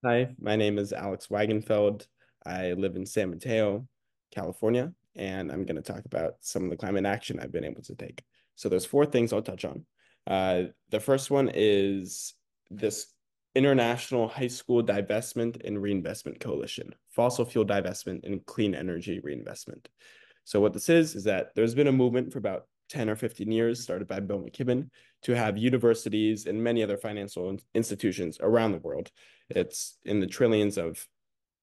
Hi, my name is Alex Wagonfeld. I live in San Mateo, California, and I'm going to talk about some of the climate action I've been able to take. So there's four things I'll touch on. The first one is this International High School Divestment and Reinvestment Coalition, fossil fuel divestment and clean energy reinvestment. So what this is that there's been a movement for about 10 or 15 years, started by Bill McKibben, to have universities and many other financial institutions around the world. It's in the trillions of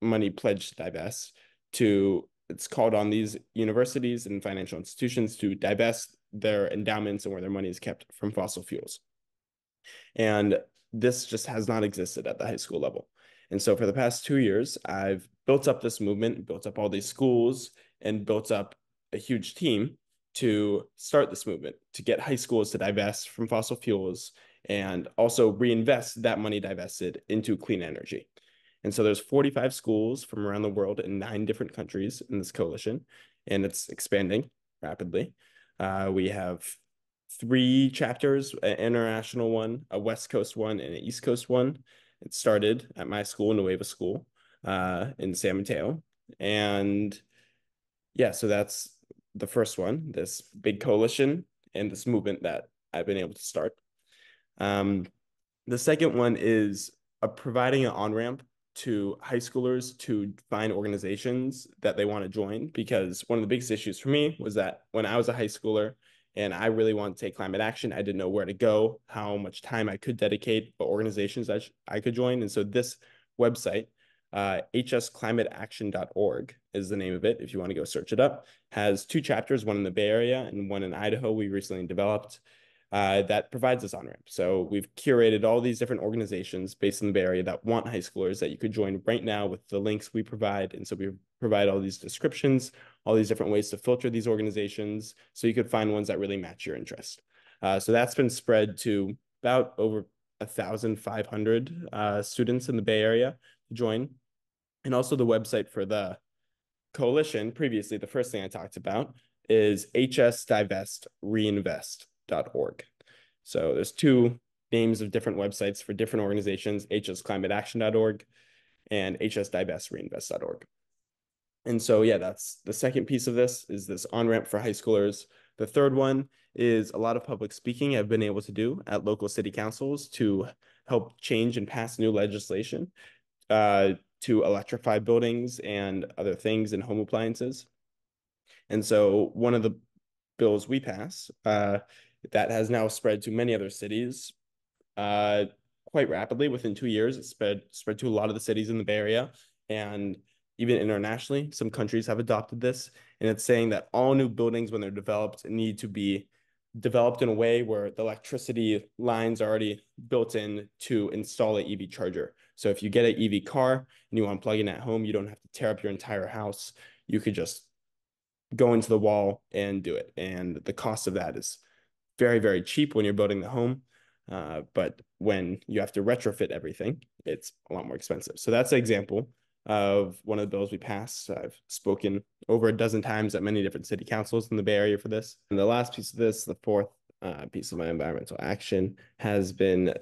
money pledged to divest to it's called on these universities and financial institutions to divest their endowments and where their money is kept from fossil fuels. And this just has not existed at the high school level. And so for the past 2 years, I've built up this movement, built up all these schools, and built up a huge team to start this movement to get high schools to divest from fossil fuels and also reinvest that money divested into clean energy. And so there's 45 schools from around the world in 9 different countries in this coalition, and it's expanding rapidly. We have 3 chapters, an international one, a West Coast one, and an East Coast one. It started at my school, Nueva School, in San Mateo. And yeah, so that's the first one, this big coalition and this movement that I've been able to start. Um, the second one is providing an on-ramp to high schoolers to find organizations that they want to join. Because one of the biggest issues for me was that when I was a high schooler and I really wanted to take climate action, I didn't know where to go, how much time I could dedicate, what organizations I could join. And so this website, hsclimateaction.org is the name of it. If you want to go search it up, has 2 chapters, one in the Bay Area and one in Idaho. We recently developed that provides this on-ramp. So we've curated all these different organizations based in the Bay Area that want high schoolers that you could join right now with the links we provide. And so we provide all these descriptions, all these different ways to filter these organizations so you could find ones that really match your interest. So that's been spread to about over 1,500 students in the Bay Area to join. And also the website for the coalition, previously, the first thing I talked about is hsdivestreinvest.org. So there's 2 names of different websites for different organizations, hsclimateaction.org and hsdivestreinvest.org. And so, yeah, that's the second piece of this is this on-ramp for high schoolers. The third one is a lot of public speaking I've been able to do at local city councils to help change and pass new legislation to electrify buildings and other things in home appliances. And so one of the bills we pass that has now spread to many other cities uh, quite rapidly. Within 2 years, it spread to a lot of the cities in the Bay Area and even internationally. Some countries have adopted this, and it's saying that all new buildings, when they're developed, need to be developed in a way where the electricity lines are already built in to install an EV charger. So if you get an EV car and you want to plug in at home, you don't have to tear up your entire house. You could just go into the wall and do it. And the cost of that is very, very cheap when you're building the home. But when you have to retrofit everything, it's a lot more expensive. So that's an example of one of the bills we passed. I've spoken over a dozen times at many different city councils in the Bay Area for this. And the last piece of this, the fourth piece of my environmental action, has been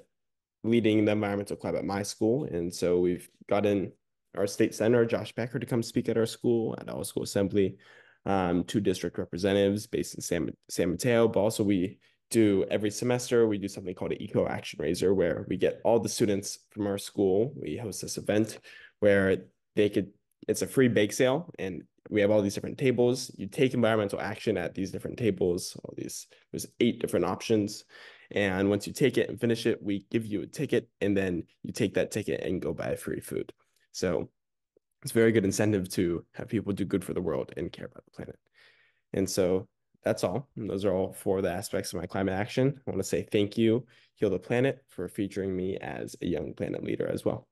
leading the environmental club at my school. And so we've gotten our state senator, Josh Becker, to come speak at our school, at our school assembly, 2 district representatives based in San Mateo. But also we do every semester, we do something called an Eco Action Raiser, where we get all the students from our school. We host this event where it's a free bake sale, and we have all these different tables. You take environmental action at these different tables, there's 8 different options. And once you take it and finish it, we give you a ticket, and then you take that ticket and go buy free food. So it's a very good incentive to have people do good for the world and care about the planet. And so that's all. And those are all 4 of the aspects of my climate action. I want to say thank you, Heal the Planet, for featuring me as a young planet leader as well.